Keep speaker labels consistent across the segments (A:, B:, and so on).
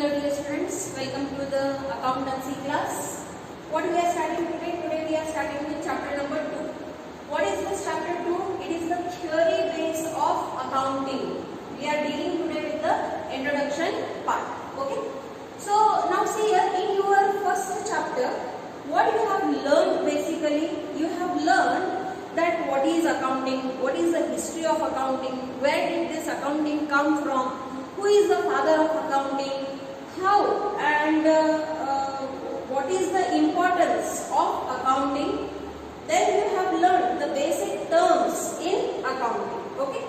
A: Hello dear students, welcome to the accountancy class. What we are starting today? Today we are starting with chapter number 2. What is this chapter 2? It is the theory base of accounting. We are dealing today with the introduction part. Okay. So now see here in your first chapter, what you have learned basically, you have learned that what is accounting, what is the history of accounting, where did this accounting come from, who is the father of accounting, how and what is the importance of accounting. Then you have learned the basic terms in accounting. Okay.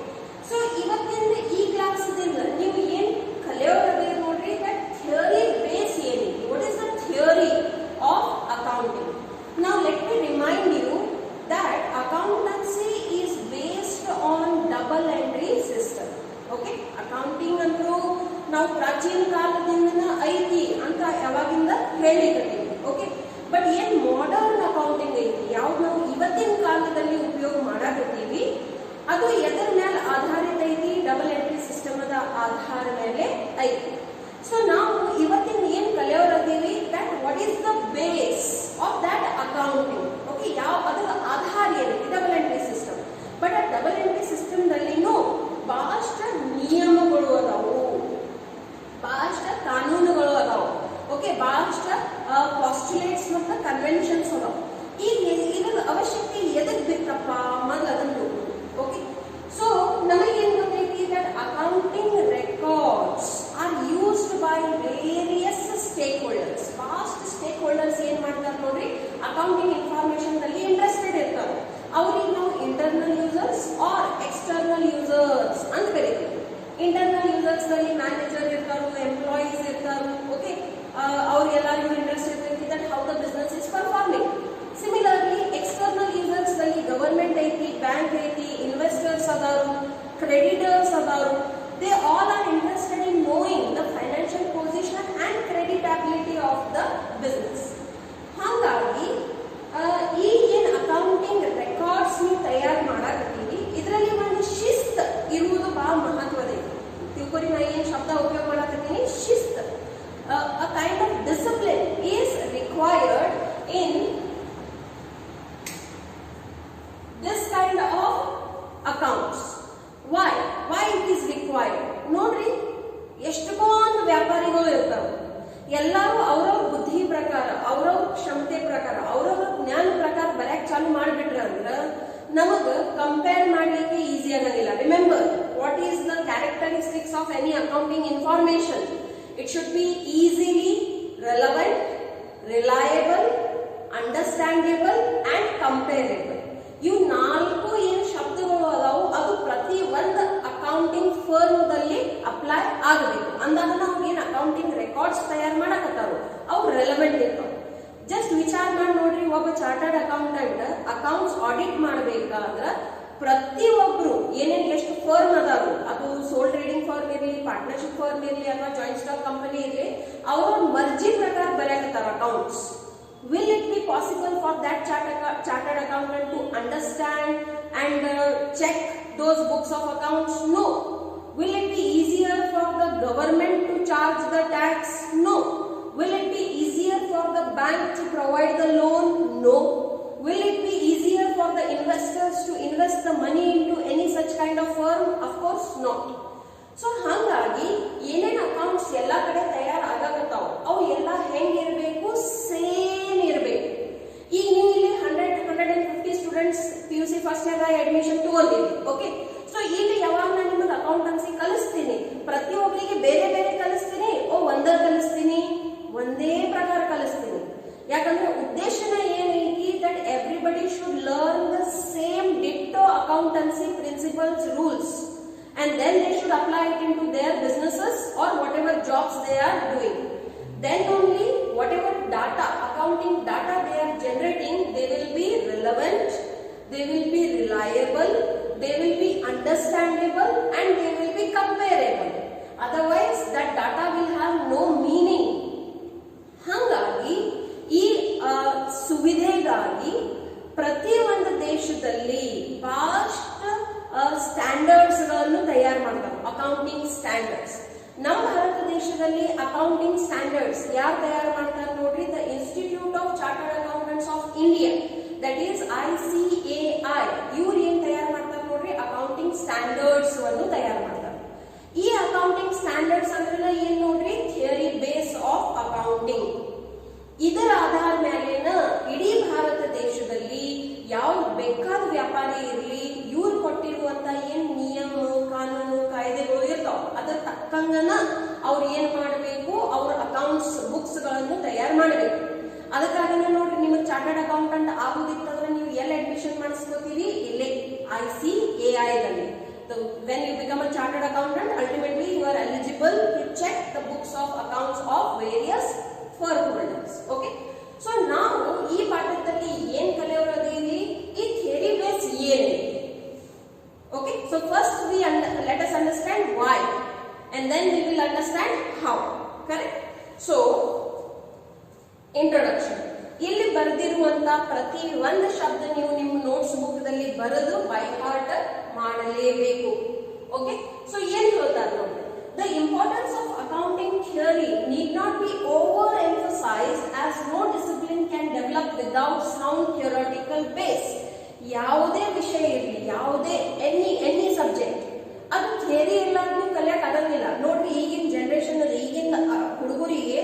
A: So ಇವತ್ತಿನ ಈ ಕ್ಲಾಸ್ದಿಂದ ನೀವು ಏನು ಕಲಿಯೋದಿದೆ ನೋಡ್ರಿ, that theory base ಏನಿದೆ, what is the theory of accounting. Now let me remind you that accountancy is based on double entry system. Okay, accounting ಅಂದ್ರೂ ನಾವು ಪ್ರಾಚೀನ ಕಾಲದಿಂದ ಐತಿ ಅಂತ ಯಾವಾಗಿಂದ ಹೇಳಿಕತ್ತೀವಿ. ಓಕೆ, ಬಟ್ ಏನ್ ಮಾಡರ್ನ್ ಅಕೌಂಟಿಂಗ್ ಐತಿ, ಯಾವ್ದು ನಾವು ಇವತ್ತಿನ ಕಾಲದಲ್ಲಿ ಉಪಯೋಗ ಮಾಡಾಕತ್ತೀವಿ, ಅದು ಎದರ ಮೇಲೆ ಆಧಾರಿತ ಐತಿ, ಡಬಲ್ ಎಂಟ್ರಿ ಸಿಸ್ಟಮ್ ಅದ ಆಧಾರ ಮೇಲೆ ಐತಿ. ಸೊ ನಾವು ಇವತ್ತಿನ ಏನ್ ಕಲಿಯೋರದೀವಿ, that what is the base of that accounting. Okay, ಯಾವ ಅದರ ಆಧಾರ ಏನೈತಿ, ಡಬಲ್ ಎಂಟ್ರಿ ಸಿಸ್ಟಮ್. ಬಟ್ ಆ ಡಬಲ್ ಎಂಟ್ರಿ ಸಿಸ್ಟಮ್ ದಲ್ಲಿನೂ ಬಹಳಷ್ಟು ನಿಯಮಗಳು ಅದಾವು, ಬಹಳಷ್ಟು ಕಾನೂನುಗಳು ಅದಾವು. ಓಕೆ, ಬಹಳಷ್ಟು ಪಾಸ್ಟುಲೇಟ್ಸ್ ಮತ್ತು ಕನ್ವೆನ್ಷನ್ಸ್ ಅದಾವು. ಈಗ ಇದರ ಅವಶ್ಯಕತೆ ಎದಕ್ ಬೇಕಪ್ಪ ಮೊದಲು ಅದನ್ನು ನೋಡೋದು. ಓಕೆ, ಸೊ ನಮಗೇನು ಗೊತ್ತೈತಿ, that accounting records are used by various stake holders. ಬಹಳಷ್ಟು ಸ್ಟೇಕ್ ಹೋಲ್ಡರ್ಸ್ ಏನ್ ಮಾಡ್ತಾರೆ ನೋಡ್ರಿ, ಅಕೌಂಟಿಂಗ್ ಇನ್ಫಾರ್ಮೇಶನ್ ದಲ್ಲಿ ಇಂಟ್ರೆಸ್ಟೆಡ್ ಇರ್ತಾರೆ. ಅವ್ರಿಗೆ ನಾವು internal users or external users ಅಂತ ಕರೀತೀವಿ. ಇಂಟರ್ನಲ್ ಯೂಸರ್ಸ್ ನಲ್ಲಿ ಮ್ಯಾನೇಜರ್ ಇರ್ತಾರು, ಎಂಪ್ಲಾಯೀಸ್ ಇರ್ತಾರು. ಓಕೆ, ಅವ್ರಿಗೆಲ್ಲರಿಗೂ ಇಂಟ್ರೆಸ್ಟ್ ಇರ್ತೈತಿ that how the business is performing. Similarly external users ನಲ್ಲಿ ಗವರ್ಮೆಂಟ್ ಐತಿ, ಬ್ಯಾಂಕ್ ಐತಿ, ಇನ್ವೆಸ್ಟರ್ಸ್ ಅದಾರು, ಕ್ರೆಡಿಟರ್ಸ್ ಅದಾರು. They all are interested in knowing the financial position and creditability of the business. ಹಾಗಾಗಿ ಈ ಏನ್ ಅಕೌಂಟಿಂಗ್ ರೆಕಾರ್ಡ್ಸ್ ನೀವು ತಯಾರು ಮಾಡಾಕತ್ತೀವಿ, ಇದರಲ್ಲಿ ಒಂದು ಶಿಸ್ತ್ ಇರುವುದು ಬಹಳ ಮಹತ್ವದ ಐತಿ. ತಿಳ್ಕೊರಿ, ನಾ ಏನ್ ಶಬ್ದ ಉಪಯೋಗ ಮಾಡಾಕತ್ತೀನಿ, ಶಿಸ್ತ್. a kind of discipline is required in this kind of accounts. Why it is required? ನೋಡ್ರಿ, ಎಷ್ಟೊಂದು ವ್ಯಾಪಾರಿಗಳು ಇರ್ತಾವೆ. ಎಲ್ಲರೂ ಅವ್ರವ್ರ ಬುದ್ಧಿ ಪ್ರಕಾರ, ಅವ್ರವ್ರ ಕ್ಷಮತೆ ಪ್ರಕಾರ, ಅವ್ರವ್ರ ಜ್ಞಾನ ಪ್ರಕಾರ ಬರೆಯಕ್ ಚಾಲು ಮಾಡಿಬಿಟ್ರ ಅಂದ್ರ ನಮಗ ಕಂಪೇರ್ ಮಾಡ್ಲಿಕ್ಕೆ ಈಸಿ ಆಗಂಗಿಲ್ಲ. Remember, what is the characteristics of any accounting information? It should be easily relevant, reliable, understandable and comparable. ಇವು ನಾಲ್ಕು ಏನು ಶಬ್ದಗಳು ಅದಾವು, ಅದು ಪ್ರತಿ ಒಂದು ಅಕೌಂಟಿಂಗ್ ಫರ್ಮ್ ದಲ್ಲಿ ಅಪ್ಲೈ ಆಗಬೇಕು. ಅಂದಾಗ ನಾವು ಏನು ಅಕೌಂಟಿಂಗ್ ರೆಕಾರ್ಡ್ಸ್ ತಯಾರು ಮಾಡಕತ್ತಾರೋ ಅವು ರೆಲೆವೆಂಟ್ ಇರ್ತಾವ. ಜಸ್ಟ್ ವಿಚಾರ ಮಾಡಿ ನೋಡ್ರಿ, ಒಬ್ಬ ಚಾರ್ಟರ್ಡ್ ಅಕೌಂಟೆಂಟ್ ಅಕೌಂಟ್ಸ್ ಆಡಿಟ್ ಮಾಡಬೇಕಾದ್ರ ಪ್ರತಿಯೊಬ್ರು ಏನೇನು ಎಷ್ಟು ಫರ್ಮ್ ಅದಾರು, ಅದು ಸೋಲ್ ಟ್ರೇಡಿಂಗ್ ಫರ್ಮ್ ಇರಲಿ, ಪಾರ್ಟ್ನರ್ಶಿಪ್ ಫರ್ಮ್ ಇರಲಿ ಅಥವಾ ಜಾಯಿಂಟ್ ಸ್ಟಾಕ್ ಕಂಪನಿ ಇರಲಿ, ಅವ್ರ ಮರ್ಜಿ ಪ್ರಕಾರ ಬರೆಯಕತ್ತಾರ accounts. Will it be possible for that chartered accountant to understand and check those books of accounts? No. Will it be easier for the government to charge the tax? No. Will it be easier for the bank to provide the loan? No. Will it be easier for the investors to invest the money into any such kind of firm? Of course not. So ಹಾಗಾಗಿ ಏನೇನು accounts ಎಲ್ಲಾ ಕಡೆ ತಯಾರು ಆಗಕತ್ತಾವ ಅವು ಎಲ್ಲ ಹೆಂಗಿರ್ಬೇಕು, same ಇರಬೇಕು. ಈಗ ನೀವು ಇಲ್ಲಿ 150 students PUC first year admission ತಗೊಂಡಿರಿ. ಓಕೆ, ಸೊ ಇಲ್ಲಿ ಯಾವಾಗ ನಾನು ನಿಮಗೆ ಅಕೌಂಟೆನ್ಸಿ ಕಲಿಸ್ತೀನಿ, ಪ್ರತಿಯೊಬ್ಬರಿಗೆ ಬೇರೆ ಬೇರೆ ಕಲಿಸ್ತೀನಿ, ಒಂದೇ ಕಲಿಸ್ತೀನಿ, ಒಂದೇ ಪ್ರಕಾರ ಕಲಿಸ್ತೀನಿ. ಯಾಕಂದ್ರೆ ಉದ್ದೇಶನ ಏನೈತಿ, that everybody should learn the same ditto accountancy principles, rules, and then they should apply it into their businesses or whatever jobs they are doing. Then only whatever data, accounting data they are generating, they will be relevant, they will be reliable, they will be understandable and they will be comparable. Otherwise that data will have no meaning. ಹಾಗಾಗಿ ಈ ಸುವಿಧೆಗಾಗಿ ಪ್ರತಿ ಒಂದು ದೇಶದಲ್ಲಿ ಬಹಳಷ್ಟು standards ಗಳನ್ನು ತಯಾರು ಮಾಡ್ತಾರೆ, accounting standards. ನಮ್ಮ ಭಾರತ ದೇಶದಲ್ಲಿ ಅಕೌಂಟಿಂಗ್ ಸ್ಟ್ಯಾಂಡರ್ಡ್ಸ್ ಯಾರು ತಯಾರು ಮಾಡ್ತಾರೆ ನೋಡ್ರಿ, the institute of chartered accountants of India, that is ICAI. ಇವ್ರು ಏನ್ ತಯಾರು ಮಾಡ್ತಾರೆ ನೋಡ್ರಿ, ಅಕೌಂಟಿಂಗ್ ಸ್ಟ್ಯಾಂಡರ್ಡ್ಸ್ ಅನ್ನು ತಯಾರು ಮಾಡ್ತಾರೆ. ಈ ಅಕೌಂಟಿಂಗ್ ಸ್ಟ್ಯಾಂಡರ್ಡ್ಸ್ ಅಂದ್ರೆ ಏನ್ ನೋಡ್ರಿ, ಥಿಯರಿ ಬೇಸ್ ಆಫ್ ಅಕೌಂಟಿಂಗ್. ಇದರ ಆಧಾರ ಮೇಲಿನ ಇಡೀ ಭಾರತ ದೇಶದಲ್ಲಿ ಯಾವ ಬೇಕಾದ ವ್ಯಾಪಾರಿ ಇರಲಿ, ಇವ್ರು ಕೊಟ್ಟಿರುವಂತ ಏನ್ ನಿಯಮ ಕಾನೂನು ಕಾಯ್ದೆಗಳು ಇರ್ತಾವ ಅದ್ರ ತಕ್ಕಂಗನ ಅವ್ರು ಏನ್ ಮಾಡಬೇಕು, ಅವ್ರ ಅಕೌಂಟ್ಸ್ ಬುಕ್ಸ್ ಗಳನ್ನು ತಯಾರು ಮಾಡಬೇಕು. ಅದಕ್ಕಾಗಿನ ನೋಡ್ರಿ, ನಿಮಗೆ ಚಾರ್ಟರ್ಡ್ ಅಕೌಂಟೆಂಟ್ ಆಗುದಿತ್ತಂದ್ರೆ ನೀವು ಎಲ್ಲಿ ಅಡ್ಮಿಷನ್ ಮಾಡಿಸ್ಕೋತೀರಿ, ಇಲ್ಲೇ ICAI ದಲ್ಲಿ. When you become a chartered accountant, ultimately you are eligible to check the books of accounts of various firm holders. Okay, so now ಈ ಪಾಠದಲ್ಲಿ ಏನ್ ಕಲಿಯೋರದೀವಿ, ಈ ಥಿಯರಿ ಬೇಸ್ ಏನಿದೆ. Okay, so first let us understand why and then we will understand how. Correct? So introduction. ಇಲ್ಲಿ ಬರೆದಿರುವಂತ ಪ್ರತಿ ಒಂದು ಶಬ್ದ ನೀವು ನಿಮ್ಮ ನೋಟ್ಸ್ ಬುಕ್ ದಲ್ಲಿ ಬರೆದು ಬೈ ಹಾರ್ಟ್ ಮಾಡಲೇಬೇಕು. ಓಕೆ, ಸೊ ಏನ್ ಹೇಳ್ತಾರೆ ನೋಡಿ, the importance of accounting theory need not be over emphasised as no discipline can develop without sound theoretical base. ಯಾವುದೇ ವಿಷಯ ಇರಲಿ, ಯಾವುದೇ ಎನಿ ಸಬ್ಜೆಕ್ಟ್, ಅದು ಥಿಯರಿ ಇರ್ಲಾರ್ದು ನೀವು ಕಲಿಯಕ್ ಆಗಂಗಿಲ್ಲ. ನೋಡ್ರಿ, ಈಗಿನ ಜನರೇಷನ್ ಅಲ್ಲಿ ಈಗಿನ ಹುಡುಗರಿಗೆ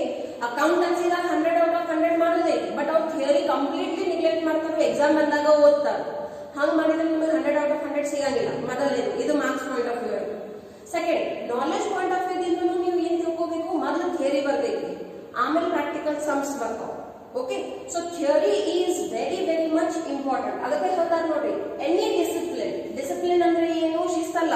A: ಅಕೌಂಟೆನ್ಸಿದಾಗ 100/100 ಮಾಡೋದೇ, ಬಟ್ ಅವ್ರು ಥಿಯರಿ ಕಂಪ್ಲೀಟ್ಲಿ ನೆಗ್ಲೆಕ್ಟ್ ಮಾಡ್ತಾರೆ, ಎಕ್ಸಾಮ್ ಬಂದಾಗ ಓದ್ತಾರೆ. ಹಂಗ್ ಮಾಡಿದ್ರೆ ನಿಮಗೆ 100/100 ಸಿಗಂಗಿಲ್ಲ. ಮೊದಲನೇದು ಇದು marks point of view. Second, knowledge point of ವ್ಯೂದಿಂದ ನೀವು ಏನ್ ತಿಳ್ಕೋಬೇಕು, ಮೊದಲು ಥಿಯರಿ ಬರ್ಬೇಕು, ಆಮೇಲೆ ಪ್ರಾಕ್ಟಿಕಲ್ ಸಮ್ಸ್ ಬರ್ತಾವ. Okay, so theory is very very much important. ಅದಕ್ಕೆ ಹೇಳ್ತಾರೆ ನೋಡ್ರಿ, ಎನಿ ಡಿಸಿಪ್ಲಿನ್ ಅಂದ್ರೆ ಏನು, ಶಿಸ್ತಲ್ಲ,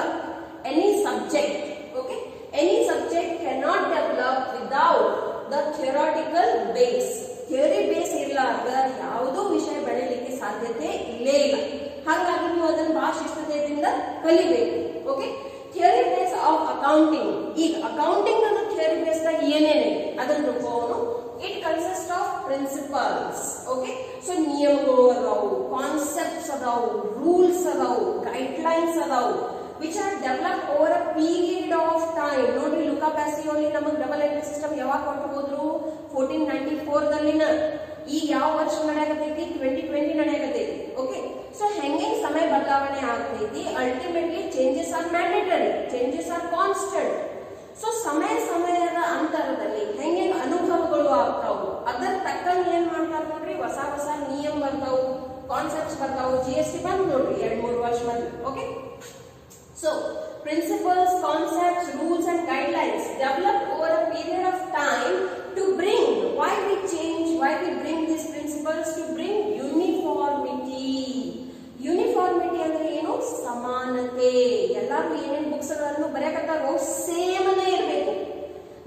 A: any subject. Okay, any subject can not develop without the theoretical base. Theory base ಇರ್ಲಾರ್ದ ಯಾವುದೋ ವಿಷಯ ಬೆಳೆಯಲಿಕ್ಕೆ ಸಾಧ್ಯತೆ ಇಲ್ಲೇ ಇಲ್ಲ. ಹಾಗಾಗಿ ನೀವು ಅದನ್ನ ಬಹಳ ಶಿಸ್ತತೆಯಿಂದ ಕಲಿಬೇಕು. Okay, theory base of accounting. ಈಗ ಅಕೌಂಟಿಂಗ್ ಅನ್ನು ಥಿಯರಿ ಬೇಸ್ ದಾಗ ಏನೇನೆ ಅದನ್ನ ನೋಡೋಣ. It consist of principles. Okay, so ನಿಯಮಗಳು ಅದಾವು, ಕಾನ್ಸೆಪ್ಟ್ಸ್ ಅದಾವು, ರೂಲ್ಸ್ ಅದಾವು, ಗೈಡ್ಲೈನ್ಸ್ ಅದಾವು, which are developed over a period of time. ನೋಡ್ರಿ, ಲುಕಾ ಪ್ಯಾಸಿಯೋಲಿ ನಮಗೆ ಡಬಲ್ ಎಂಟ್ರಿ ಸಿಸ್ಟಮ್ ಯಾವಾಗ ಕೊಟ್ಟು ಹೋದ್ರು, 1494 ದಲ್ಲಿನ. ಈಗ ಯಾವ ವರ್ಷ ನಡೆಯಕತ್ತೈತಿ, 2020 ನಡೆಯಕತ್ತೈತಿ. ಓಕೆ, ಸೊ ಹೆಂಗೆ ಸಮಯ ಬದಲಾವಣೆ ಆಗ್ತೈತಿ, ultimately changes are mandatory, changes are constant. So ಸಮಯದ ಅಂತರದಲ್ಲಿ ಹೆಂಗೆ ಅನುಭವಗಳು ಆಗ್ತಾವು, ಅದರ ತಕ್ಕಂಗೆ ಏನ್ ಮಾಡ್ತಾರೆ ನೋಡ್ರಿ, ಹೊಸ ನಿಯಮ ಬರ್ತಾವು, ಕಾನ್ಸೆಪ್ಟ್ಸ್ ಬರ್ತಾವು. GST ಬಂದ್ ನೋಡ್ರಿ 2-3 ವರ್ಷ ಬಂದು. Okay, so principles, concepts, rules and guidelines developed over a period of time to bring, why we bring these principles, to bring uniformity. Uniformity ಅಂದ್ರೆ ಏನು, ಸಮಾನತೆ. ಎಲ್ಲರೂ ಏನೇನು ಬುಕ್ಸ್ ಗಳನ್ನು ಬರೆಯಕತ್ತಾರೋ ಸೇಮ್ ಅನೇ ಇರಬೇಕು.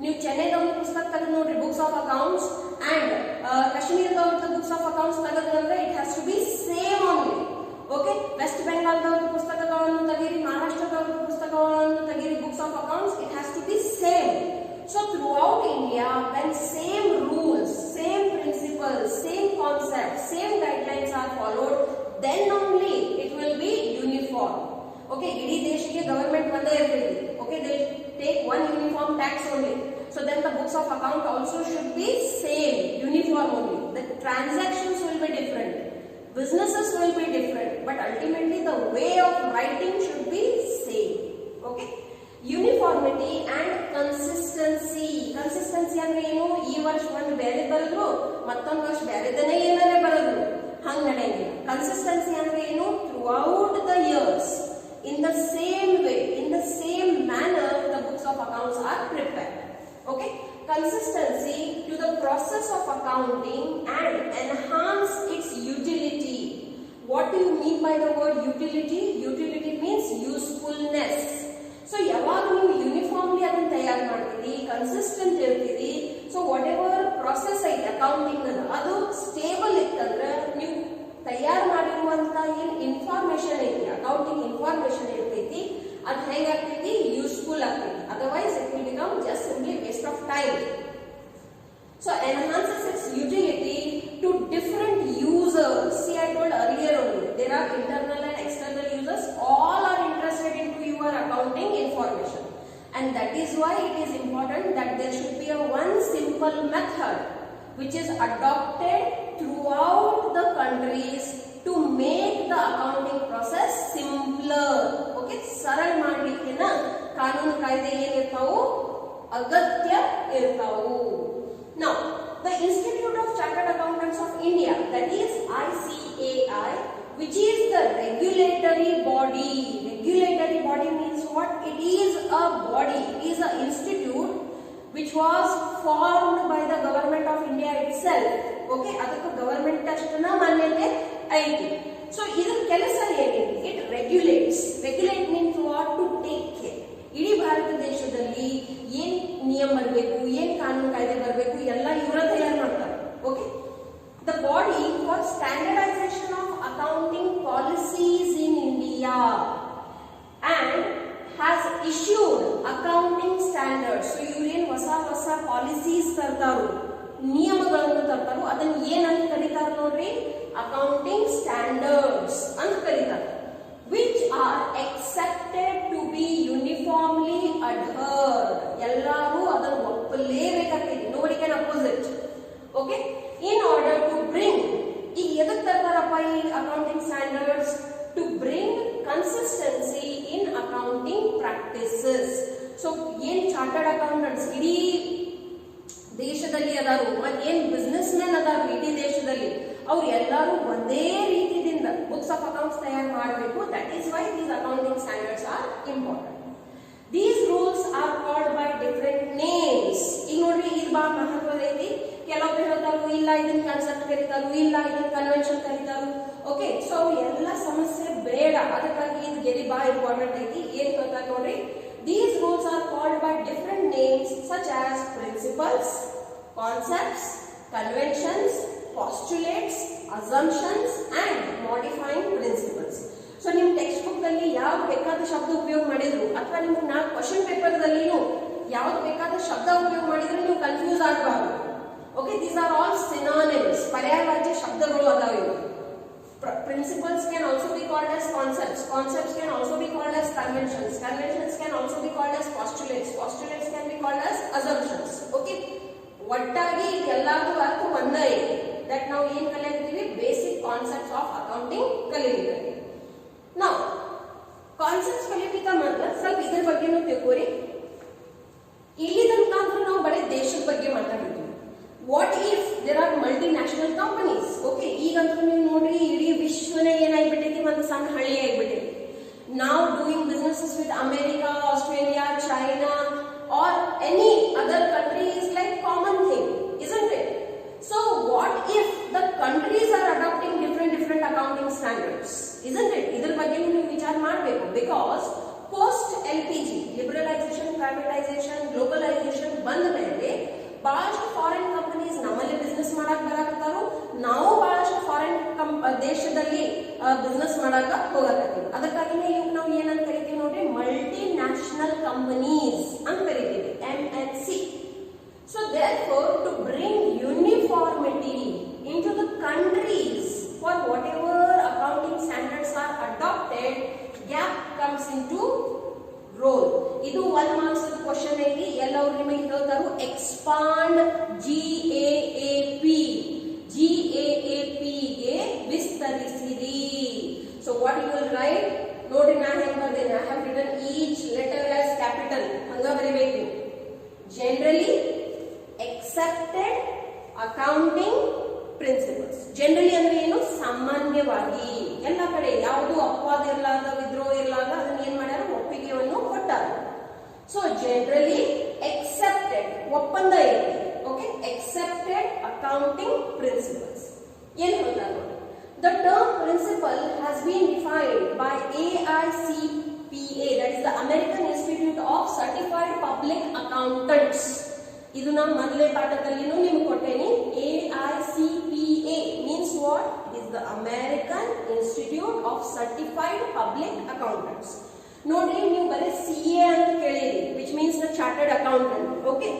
A: ನೀವು ಚೆನ್ನೈದವ್ರ ಪುಸ್ತಕ ತೆಗೆದು ನೋಡ್ರಿ, ಬುಕ್ಸ್ ಆಫ್ ಅಕೌಂಟ್ಸ್, ಅಂಡ್ ಕಾಶ್ಮೀರದವ್ರ ಬುಕ್ಸ್ ಆಫ್ ಅಕೌಂಟ್ಸ್ ತೆಗೆದ್ರೆ it has to be same only. Okay, West ಬೆಂಗಾಲ್ದವ್ರ ಪುಸ್ತಕಗಳನ್ನು ತೆಗೀರಿ, ಮಹಾರಾಷ್ಟ್ರದವ್ರ ಪುಸ್ತಕಗಳನ್ನು ತೆಗೀರಿ, books of accounts, it has to be same. So throughout India, when same rules, same principles, same concepts, same guidelines are followed, then only it will be uniform. Okay, ಇಡೀ ದೇಶಕ್ಕೆ government ಒಂದೇ ಇರ್ತೈತಿ. Okay, they take one uniform tax only. So then the books of account also should be same, uniform only. The transactions will be different, businesses will be different, but ultimately the way of writing should be same. Okay, uniformity and consistency. Consistency ಅಂದ್ರೆ ಏನು, ಈ ವರ್ಷ ಒಂದು ಬೇರೆ ಬರೆದ್ರು ಮತ್ತೊಂದು ವರ್ಷ ಬೇರೆದನ್ನೇ ಏನಾರೆ ಬರೆದ್ರು, ಹಂಗ ನಡೆಯಂಗಿಲ್ಲ. ಕನ್ಸಿಸ್ಟೆನ್ಸಿ ಅಂದ್ರೆ ಏನು, throughout the years, in the same way, in the same manner the books of accounts are prepared. Okay, consistency to the process of accounting and enhance its utility. What do you mean by the word utility? Utility means usefulness. So ಯಾವಾಗ ನೀವು uniformly ಅದನ್ನ ತಯಾರು ಮಾಡ್ತೀರಿ, consistent ಇರ್ತೀರಿ, so what ever process ಐತಿ accounting ಅದು stable ಇತ್ತಂದ್ರೆ ನೀವು ತಯಾರು ಮಾಡಿರುವಂತ ಏನ್ ಇನ್ಫಾರ್ಮೇಶನ್ ಐತಿ, ಅಕೌಂಟಿಂಗ್ ಇನ್ಫಾರ್ಮೇಶನ್ ಇರ್ತೈತಿ, ಅದು ಹೇಗಾಗ್ತೈತಿ, ಯೂಸ್ಫುಲ್ ಆಗ್ತೈತಿ. Otherwise it will become just simply waste of time. So enhances its utility to different users. See, I told earlier only, there are internal and external users. All are interested into your accounting information. and that is why it is important that there should be a one simple method which is adopted throughout the countries to make the accounting process simpler. Okay, सरल ಮಾಡಲಿಕ್ಕೆ ಕಾನೂನು ಕಾಯ್ದೆ ಏನಿರ್ತಾವು ಅಗತ್ಯ ಇರ್ತಾವು. Now the Institute of Chartered Accountants of India, that is ICAI, which is the regulatory body. Regulatory body means what? It is a body, it is an institute which was formed by the government of India itself. Okay, ಅದಕ್ಕೆ government ಅಷ್ಟನ ಮಾನ್ಯತೆ ಐತಿ. So ಇದರ ಕೆಲಸ ಏನಿದೆ? It regulates. Regulate means what? To take care. ಇಡೀ ಭಾರತ ದೇಶದಲ್ಲಿ ಏನ್ ನಿಯಮ ಬರಬೇಕು, ಏನ್ ಕಾನೂನು ಕಾಯ್ದೆ ಬರಬೇಕು, ಎಲ್ಲ ಇವರ ತಯಾರು ಮಾಡ್ತಾರೆ. Okay, the body for standardisation of accounting policies in India and has issued accounting standards. So ಇವ್ರೇನ್ ಹೊಸ ಪಾಲಿಸೀಸ್ ತರ್ತಾರು, ನಿಯಮಗಳನ್ನು ತರ್ತಾರು, ಅದನ್ನ ಏನಂತ ಕರೀತಾರೆ ನೋಡ್ರಿ? ಅಕೌಂಟಿಂಗ್ ಸ್ಟ್ಯಾಂಡರ್ಡ್ಸ್ ಅಂತ ಕರೀತಾರೆ. which are accepted to be uniformly adhered. ಎಲ್ಲರೂ ಅದನ್ನು ಒಪ್ಪಲೇಬೇಕಾಗ್ತದೆ. nobody can oppose it. Okay, in order to bring, ಈಗ ಎದಕ್ಕೆ ತರ್ತಾರಪ್ಪ ಈ accounting standards? to bring consistency in accounting practices. So ಏನ್ ಚಾರ್ಟರ್ಡ್ ಅಕೌಂಟೆಂಟ್ಸ್ ಇಡೀ ದೇಶದಲ್ಲಿ ಅದಾರು, ಮತ್ತೆ ಏನ್ ಬಿಸ್ನೆಸ್ ಮ್ಯಾನ್ ಅದಾರು ಇಡೀ ದೇಶದಲ್ಲಿ, ಅವ್ರು ಎಲ್ಲರೂ ಒಂದೇ ರೀತಿಯಿಂದ ಬುಕ್ಸ್ ಆಫ್ ಅಕೌಂಟ್ಸ್ ತಯಾರು ಮಾಡಬೇಕು. That is Y these accounting standards are important. These rules are called by different names. ಈಗ ನೋಡ್ರಿ, ಇದು ಬಹಳ ಮಹತ್ವದ ಐತಿ. ಕೆಲವೊಬ್ರು ಹೇಳ್ತಾರು ಇಲ್ಲ ಇದನ್ನ ಕಾನ್ಸೆಪ್ಟ್ ಕರೀತಾರು, ಇಲ್ಲ ಇದನ್ನ ಕನ್ವೆನ್ಷನ್ ಕರೀತಾರು. ಓಕೆ, ಸೊ ಎಲ್ಲ ಸಮಸ್ಯೆ ಬೇಡ, ಅದಕ್ಕಾಗಿ ಇದು ಗೆರಿ ಬಹಳ ಇಂಪಾರ್ಟೆಂಟ್ ಐತಿ. ಏನ್ ಹೇಳ್ತಾರೆ ನೋಡ್ರಿ? These rules are called by different names such as principles, concepts, conventions, postulates, assumptions and modifying principles. So ನಿಮ್ ಟೆಕ್ಸ್ಟ್ ಬುಕ್ ಅಲ್ಲಿ ಯಾವ್ದು ಬೇಕಾದ ಶಬ್ದ ಉಪಯೋಗ ಮಾಡಿದ್ರು, ಅಥವಾ ನಿಮ್ಗೆ ನಾ ಕ್ವಶನ್ ಪೇಪರ್ ದಲ್ಲಿನೂ ಯಾವ್ದು ಬೇಕಾದ ಶಬ್ದ ಉಪಯೋಗ ಮಾಡಿದ್ರು ನೀವು ಕನ್ಫ್ಯೂಸ್ ಆಗಬಾರ್ದು. Okay, these are all synonyms, ಪರ್ಯಾಯವಾಚ್ಯ ಶಬ್ದಗಳು ಅದಾವ ಇವು. Principles can also be called as concepts. Concepts can also be called as conventions. Conventions can also be called as postulates. Postulates can be called as assumptions. Okay, ಒಟ್ಟಾಗಿ ಎಲ್ಲಾರ್ದು ಅರ್ಥ ಒಂದೇ ಇದೆ. That ನಾವು ಏನ್ ಕಲಿಯುತ್ತೀವಿ? ಬೇಸಿಕ್ ಕಾನ್ಸೆಪ್ಟ್ಸ್ ಆಫ್ ಅಕೌಂಟಿಂಗ್ ಕಲಿಯುತ್ತೀವಿ. ನಾವು ಕಾನ್ಸೆಪ್ಟ್ಸ್ ಕಲಿಯೋಕ್ಕಿಂತ ಮೊದಲು ಸ್ವಲ್ಪ ಇದ್ರ ಬಗ್ಗೆನೂ ತಿಳ್ಕೋರಿ. ಇಲ್ಲಿ ತನಕ ನಾವು ಬರೀ ದೇಶದ ಬಗ್ಗೆ ಮಾತಾಡಿದ್ವಿ. What if there are multinational companies? Okay, ಈಗಂತೂ ನೀವು ನೋಡ್ರಿ ಇಡೀ ವಿಶ್ವನೇ ಏನಾಗ್ಬಿಟ್ಟೈತಿ, ಒಂದು ಸಣ್ಣ ಹಳ್ಳಿ ಆಗ್ಬಿಟ್ಟೈತಿ. ನಾವು doing businesses with America, Australia, China or any other country is like common thing, isn't it? So what if the countries are adopting different accounting standards, isn't it? ಇದರ ಬಗ್ಗೆ ನೀವು ವಿಚಾರ ಮಾಡಬೇಕು. Because post LPG, liberalization, privatization, globalization ಬಂದ ಮೇಲೆ ಬಹಳಷ್ಟು foreign companies ನಮ್ಮಲ್ಲಿ business ಮಾಡಕ್ ಬರಾಕತ್ತಾರು. ನಾವು ಬಹಳಷ್ಟು ಫಾರಿನ್ ದೇಶದಲ್ಲಿ ಬಿಸ್ನೆಸ್ ಮಾಡಾಕ ಹೋಗಕತ್ತೀವಿ. ಅದಕ್ಕಾಗಿನೇ ಇವ್ ನಾವು ಏನಂತ ಕರಿತೀವಿ ನೋಡ್ರಿ? ಮಲ್ಟಿ ನ್ಯಾಷನಲ್ ಕಂಪನೀಸ್ ಅಂತ ಕರಿತೀವಿ, MNC. So therefore, to bring uniformity into the countries for whatever accounting standards are adopted, gap comes into role. ಇದು 1 marks ಕ್ವಶನ್ ಐತಿ. ಎಲ್ಲರೂ ನಿಮಗೆ ಹೇಳ್ತಾರು ಎಕ್ಸ್ಪಾಂಡ್ GAAP. GAAP ಗೆ ವಿಸ್ತರಿಸಿರಿ. So what you will write ನೋಡ್ರಿ, ನಾನು ಹೆಂಗ್ ಬರ್ದೇನೆ? I have written each letter as capital, ಹಂಗ ಬರೀಬೇಕು. Generally accepted accounting principles. Generally ಅಂದ್ರೆ ಏನು? ಸಾಮಾನ್ಯವಾಗಿ ಎಲ್ಲ ಕಡೆ ಯಾವುದು ಅಪವಾದ ಇರಲಾರ್ದ, ವಿದ್ರೋಹ ಇರಲಾರ್ದ ಅದನ್ನ ಏನ್ ಮಾಡ್ಯಾರ? ಒಪ್ಪಿಗೆಯನ್ನು ಕೊಟ್ಟಾರ. ಸೊ ಜನರಲಿ accepted, ಒಪ್ಪಂದ ಐತಿ. Okay, accepted accounting principles. ಏನ್ ಹೇಳ್ತಾರ ನೋಡಿ? The term principle has been defined by AICPA, that is the American Institute of Certified Public Accountants. ಇದು ನಾನು ಮೊದಲೇ ಪಾಠದಲ್ಲಿನೂ ನಿಮ್ಗೆ ಕೊಟ್ಟೇನಿ. AICPA means what? It is the American Institute of Certified Public Accountants. ನೋಡ್ರಿ, ನೀವು ಬರೀ CA ಅಂತ ಕೇಳಿರಿ, which means the Chartered Accountant. Okay,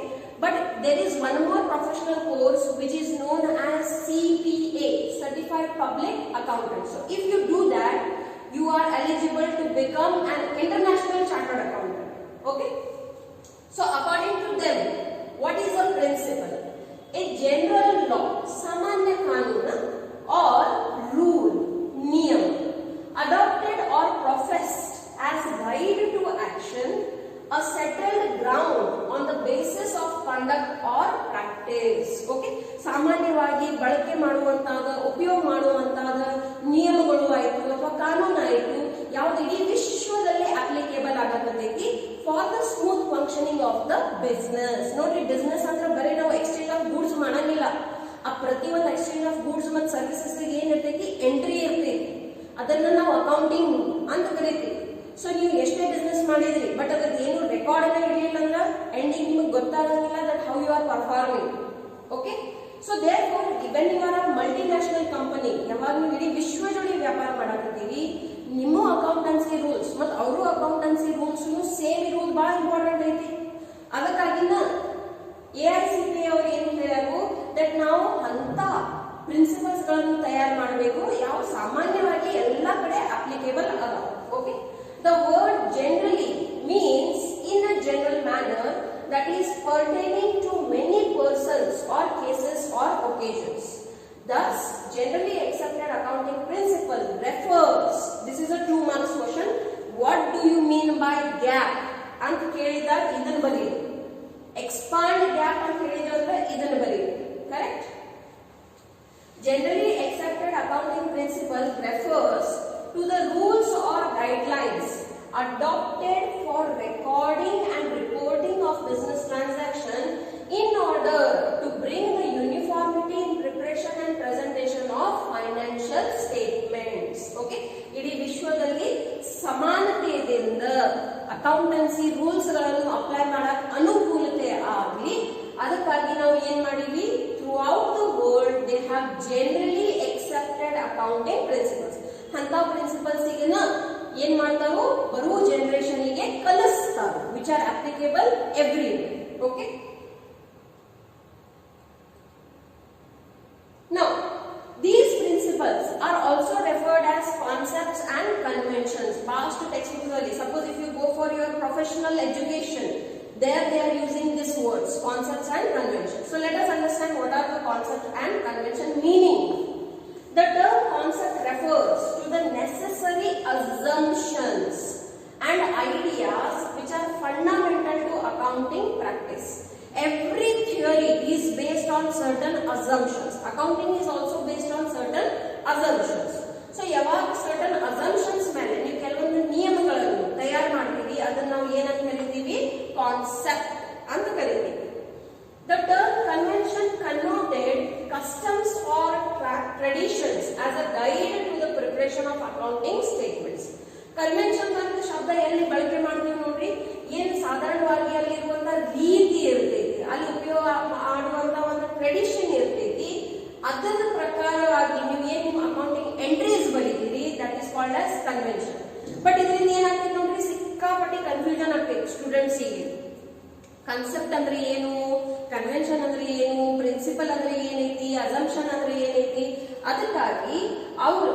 A: but there is one more professional course which is known as CPA, Certified Public Accountant. So if you do that, you are eligible to become an international chartered accountant. Okay, So according to them, what is a principle? A general law, सामान्य कानून or rule, नियम, adopted or professed as guide to action, a settled ground on the basis of conduct or practice. Okay, ಸಾಮಾನ್ಯವಾಗಿ ಬಳಕೆ ಮಾಡುವಂತಾದ ಉಪಯೋಗ ಮಾಡುವಂತಾದ ನಿಯಮಗಳು ಆಯಿತು ಅಥವಾ ಕಾನೂನು ಆಯಿತು ಯಾವುದು ಇಡೀ ವಿಶ್ವದಲ್ಲಿ ಅಪ್ಲಿಕೇಬಲ್ ಆಗತೈತಿ for the smooth functioning of the business. ನೋಡ್ರಿ, ಬಿಸ್ನೆಸ್ ಅಂದ್ರೆ ಬರೀ ನಾವು ಎಕ್ಸ್ಚೇಂಜ್ ಆಫ್ ಗೂಡ್ಸ್ ಮಾಡಂಗಿಲ್ಲ. ಆ ಪ್ರತಿಯೊಂದು ಎಕ್ಸ್ಚೇಂಜ್ ಆಫ್ ಗೂಡ್ಸ್ ಮತ್ತು ಸರ್ವಿಸಸ್ ಏನ್ ಇರ್ತೈತಿ, ಎಂಟ್ರಿ ಇರ್ತೈತಿ. ಅದನ್ನ ನಾವು ಅಕೌಂಟಿಂಗ್ ಅಂತ ಕರಿತೀವಿ. ಸೊ ನೀವು ಎಷ್ಟೇ ಬಿಸ್ನೆಸ್ ಮಾಡಿದ್ರಿ ಬಟ್ ಅದ್ರದ್ದು ಏನು ರೆಕಾರ್ಡ್ ಅನ್ನ ಇರಲಿಲ್ಲ ಅಂದ್ರೆ ಎಂಡಿಂಗ್ ನಿಮಗೆ ಗೊತ್ತಾಗಂಗಿಲ್ಲ that how you are performing. Okay, so therefore when you are a multinational company, ಯಾವಾಗ ನೀವು ಇಡೀ ವಿಶ್ವ ಜೋಡಿ ವ್ಯಾಪಾರ ಮಾಡಕತ್ತೀವಿ, ನಿಮ್ಮ ಅಕೌಂಟೆನ್ಸಿ ರೂಲ್ಸ್ ಮತ್ತು ಅವರು ಅಕೌಂಟೆನ್ಸಿ ರೂಲ್ಸ್ ಸೇಮ್ ಇರುವುದು ಬಹಳ ಇಂಪಾರ್ಟೆಂಟ್ ಐತಿ. ಅದಕ್ಕಾಗಿನ AICPA ಅವರು ಏನು ಹೇಳ್ಯಾರು, ದಟ್ ನಾವು ಅಂತ ಪ್ರಿನ್ಸಿಪಲ್ಸ್ ಗಳನ್ನು ತಯಾರು ಮಾಡಬೇಕು ಯಾವ ಸಾಮಾನ್ಯವಾಗಿ ಎಲ್ಲ ಕಡೆ ಅಪ್ಲಿಕೇಬಲ್ ಅದಾವ. Okay, the word generally means in a general manner that is pertaining to many persons or cases or occasions. Thus, generally accepted accounting principle refers, this is a 2 marks question, what do you mean by gap ಅಂತ ಕೇಳಿದಾಗ ಇದನ್ನ ಬರೀರಿ. expand gap ಅಂತ ಹೇಳಿದ್ರೆ ಇದನ್ನ ಬರೀರಿ. Correct? Generally accepted accounting principle refers to the rules or guidelines adopted for recording and reporting of business transaction in order to bring the uniformity in preparation and presentation of financial statements. Okay, ಇಡೀ ವಿಶ್ವದಲ್ಲಿ ಸಮಾನತೆಯಿಂದ accountancy rules ಗಳನ್ನು apply ಮಾಡಕ್ ಅನುಕೂಲತೆ ಆಗಲಿ ಅದಕ್ಕಾಗಿ ನಾವು ಏನ್ ಮಾಡಿವಿ, throughout the world they have generally accepted accounting principles. ಅಂತ ಪ್ರಿನ್ಸಿಪಲ್ಸ್ ಈಗಿನ ಏನ್ ಮಾಡ್ತಾರೋ ಬರುವ ಜನರೇಷನ್ ಗೆ ಕಲಿಸ್ತಾರೆ, which are applicable everywhere. Okay, now these principles are also referred as concepts and conventions. Past textbooks ಅಲ್ಲಿ, suppose if you go for your professional education, there they are using these words, concepts and conventions. So let us understand what are the concept and convention meaning. The term concept refers to the necessary assumptions and ideas which are fundamental to accounting practice. Every theory is based on certain assumptions. Accounting is also based on certain assumptions. So ಯಾವಾಗ certain assumptions ಮೇಲೆ ನೀವು ಕೆಲವೊಂದು ನಿಯಮಗಳನ್ನು ತಯಾರು ಮಾಡ್ತೀವಿ, ಅದನ್ನ ನಾವು ಏನಂತ ಕರಿತೀವಿ, ಕಾನ್ಸೆಪ್ಟ್ ಅಂತ ಕರಿತೀವಿ. The term convention connoted customs or traditions as a guide to the preparation of accounting statements. Convention ಅಂತ ಶಬ್ದ ಎಲ್ಲಿ ಬಳಕೆ ಮಾಡ್ತೀವಿ ನೋಡ್ರಿ, ಏನು ಸಾಧಾರಣವಾಗಿ ಅಲ್ಲಿ ಇರುವಂತ ರೀತಿ ಇರ್ತೈತಿ, ಅಲ್ಲಿ ಉಪಯೋಗ ಮಾಡುವಂತ ಒಂದು ಟ್ರೆಡಿಷನ್ ಇರ್ತೈತಿ, ಅದರ ಪ್ರಕಾರವಾಗಿ ನೀವು ಏನು ನಿಮ್ಮ ಅಕೌಂಟಿಂಗ್ ಎಂಟ್ರೀಸ್ ಬರೀತೀರಿ, that is called as convention. But ಇದರಿಂದ ಏನಾಗ್ತೈತಿ ನೋಡ್ರಿ, ಸಿಕ್ಕಾಪಟ್ಟಿ ಕನ್ಫ್ಯೂಷನ್ ಆಗ್ತೈತಿ ಸ್ಟೂಡೆಂಟ್ಸ್ ಗೆ. ಕಾನ್ಸೆಪ್ಟ್ ಅಂದ್ರೆ ಏನು, ಕನ್ವೆನ್ಷನ್ ಅಂದ್ರೆ ಏನು, ಪ್ರಿನ್ಸಿಪಲ್ ಅಂದ್ರೆ ಏನೈತಿ, ಅಸಂಪ್ಷನ್ ಅಂದ್ರೆ ಏನೈತಿ. ಅದಕ್ಕಾಗಿ ಅವರು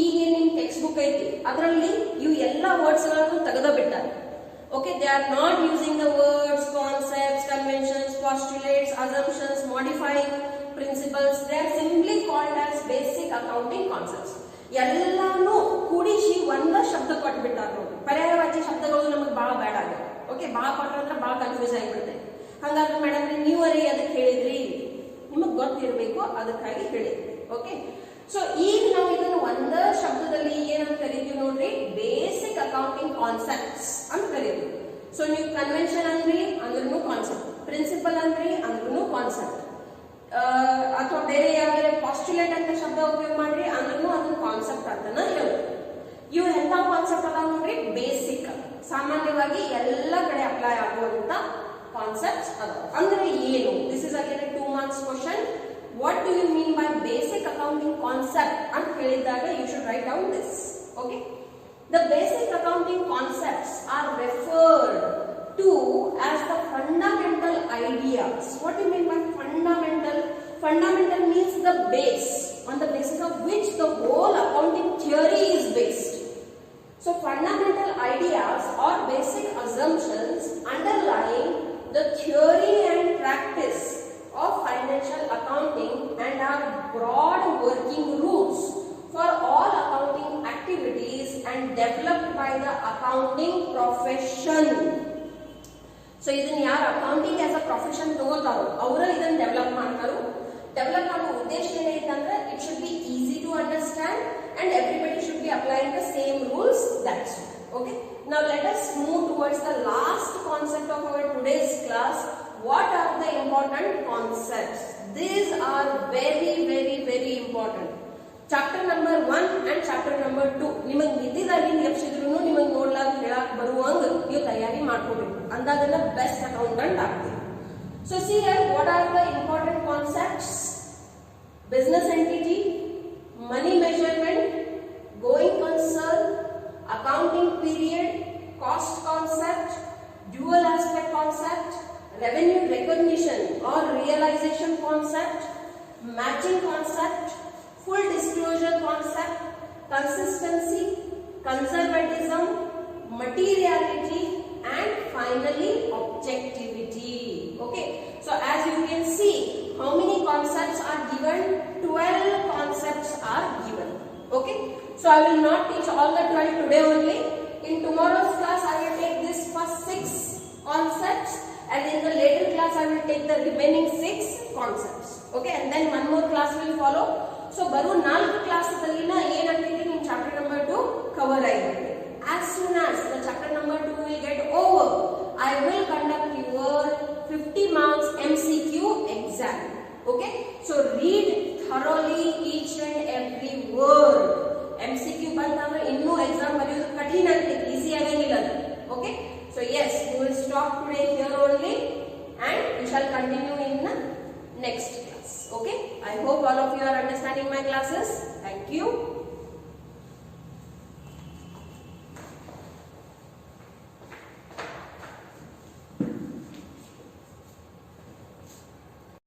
A: ಈಗ ನಿಮ್ ಟೆಕ್ಸ್ಟ್ ಬುಕ್ ಐತಿ ಅದರಲ್ಲಿ ಇವು ಎಲ್ಲ ವರ್ಡ್ಸ್ ಗಳನ್ನು ತೆಗೆದ ಬಿಟ್ಟಾರೆ. Okay, they are not using the words concepts, conventions, postulates, assumptions, modifying principles. They are simply called as basic accounting concepts. ಎಲ್ಲಾನು ಕೂಡಿಸಿ ಒಂದ ಶಬ್ದ ಕೊಟ್ಬಿಟ್ಟಾರ ನೋಡಿ. ಪರ್ಯಾಯವಾಚಿ ಶಬ್ದಗಳು ನಮಗೆ ಬಹಳ ಬ್ಯಾಡ್ ಆಗ. ಓಕೆ, ಬಹಳ ಕೊಟ್ರಂದ್ರೆ ಬಹಳ ಕನ್ಫ್ಯೂಸ್ ಆಗಿಬಿಡುತ್ತೆ. ಹಾಗಾದ್ರೆ ಮೇಡಮ್ ನೀವರೇ ಅದಕ್ಕೆ ಹೇಳಿದ್ರಿ, ನಿಮಗ್ ಗೊತ್ತಿರಬೇಕು, ಅದಕ್ಕಾಗಿ ಹೇಳಿದ್ರಿ. ಓಕೆ, ಸೊ ಈಗ ನಾವು ಇದನ್ನು ಒಂದ ಶಬ್ದದಲ್ಲಿ ಏನಂತ ಕರಿತೀವಿ ನೋಡ್ರಿ, ಬೇಸಿಕ್ ಅಕೌಂಟಿಂಗ್ ಕಾನ್ಸೆಪ್ಟ್ಸ್ ಅಂತ ಕರಿತೀವಿ. ಸೊ ನೀವು ಕನ್ವೆನ್ಷನ್ ಅಂದ್ರಿ ಅಂದ್ರೂ ಕಾನ್ಸೆಪ್ಟ್, ಪ್ರಿನ್ಸಿಪಲ್ ಅಂದ್ರಿ ಅಂದ್ರೂ ಕಾನ್ಸೆಪ್ಟ್, ಅಥವಾ ಬೇರೆ ಯಾವ್ದಾರ ಪಾಸ್ಟುಲೇಟ್ ಅಂತ ಶಬ್ದ ಉಪಯೋಗ ಮಾಡ್ರಿ ಅಂದ್ರೂ ಅದನ್ನ ಕಾನ್ಸೆಪ್ಟ್ ಅಂತಾನ ಹೇಳಿ. ಇವು ಎಂತ ಕಾನ್ಸೆಪ್ಟ್ ಅದಾವ ನೋಡ್ರಿ, ಬೇಸಿಕ್, ಸಾಮಾನ್ಯವಾಗಿ ಎಲ್ಲ ಕಡೆ ಅಪ್ಲೈ ಆಗುವಂತ ಕಾನ್ಸೆಪ್ಟ್ಸ್ ಅದಾವ. ಅಂದ್ರೆ ಏನು? This is again 2 marks question. What do you mean by basic accounting concept ಅಂತ ಹೇಳಿದಾಗ you should write down this. Okay, the basic accounting concepts are referred to as the fundamental ideas. What do you mean by fundamental? Fundamental means the base, on the basis of which the whole accounting theory is based. So fundamental ideas or basic assumptions underlying accounting and are broad working rules for all accounting activities and developed by the accounting profession. So ಇದನ್ನ ಯಾರು accounting as a profession ತಗೋತಾರೋ ಅವರು ಇದನ್ನ develop ಮಾಡ್ತಾರೋ. Develop ಮಾಡೋ ಉದ್ದೇಶ ಏನೈತೆ ಅಂದ್ರೆ it should be easy to understand and everybody should be applying the same rules. That's it. Okay. Now let us move towards the last concept of our today's class. What are the important concepts? These are very, very, very important. Chapter number 1 and chapter number 2. ನಿಮಗೆ ಇದ್ದಿದ್ದಾಗಿ ಎಪ್ಸಿದ್ರು ನಿಮಗೆ ನೋಡ್ಲಾಕ ಹೇಳಕ್ ಬರುವಂಗ ನೀವು ತಯಾರಿ ಮಾಡ್ಕೋಬೇಕು. ಅಂದಾಗಲ್ಲ best accountant ಆಗ್ತೀವಿ. So see here, what are the important concepts? Business entity, money measurement, going concern, accounting period, cost concept, dual aspect concept, revenue recognition or realization concept, matching concept, full disclosure concept, consistency, conservatism, materiality, and finally objectivity. Okay, so as you can see, how many concepts are given? 12 concepts are given. Okay, so I will not teach all the 12 today only. In tomorrow's class I will take this first 6 concepts, and in the later class I will take the remaining 6 concepts. Okay, and then one more class will follow. So ಬರೋ 4 ಕ್ಲಾಸದಲ್ಲಿನ ಏನಾಗ್ತಿದೆ ನಿಮ್ಮ chapter number 2 cover ಆಗಿದೆ. As soon as the chapter number 2 will get over, I will conduct your 50 marks MCQ exam. Okay, so read thoroughly each and every word. MCQ ಬಂತಂದ್ರೆ ಇನ್ನೂ exam ಬರೆಯೋದು ಕಠಿಣ ಆಗ್ತದೆ, easy ಆಗಂಗಿಲ್ಲ. Okay, so yes, we will stop today here only and we shall continue in the next class. Okay, I hope all of you are understanding my classes. Thank you.